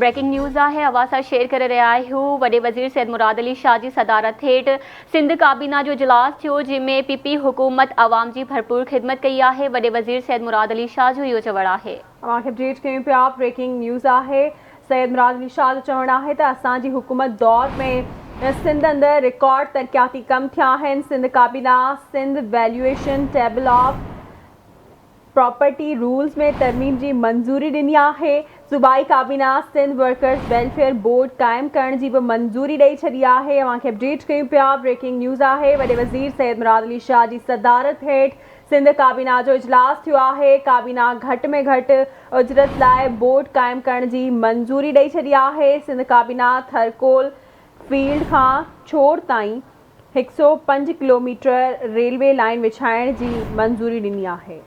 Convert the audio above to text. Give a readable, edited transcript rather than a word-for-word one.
Breaking news आहे अवां share करे रहिया आहियूं। वॾे वज़ीर सैयद मुराद अली शाह जी सदारत हेठ सिंध काबीना जो इजलास थियो, जंहिंमें पीपी हुकूमत आवाम जी भरपूर ख़िदमत कई आहे। वॾे वज़ीर सैयद मुराद अली शाह जो इहो चवणु आहे। अपडेट कयूं पिया। ब्रेकिंग न्यूज़ आहे। सैयद मुराद अली शाह जो चवणु आहे त असांजी हुकूमत दौर में सिंध अंदरि रिकॉर्ड तरक़ियाती कम थिया आहिनि। सिंध काबीना Sindh valuation table of property rules में तरमीम जी मंजूरी ॾिनी आहे। सूबाई काबीना सिंध वर्कर्स वेलफेयर बोर्ड क़ाइमु करण जी बि मंजूरी ॾेई छॾी आहे। अपडेट कयूं पिया। ब्रेकिंग न्यूज़ आहे। वॾे वज़ीर सैयद मुराद अली शाह जी सदारत हेठ सिंध काबीना जो इजलास थियो आहे। काबीना घटि में घटि उजरत लाइ बोर्ड क़ाइमु करण जी मंजूरी ॾेई छॾी आहे। सिंध काबीना थरकोल फील्ड खां छोड़ ताईं 105 किलोमीटर रेलवे लाइन विछाइण जी मंजूरी ॾिनी आहे।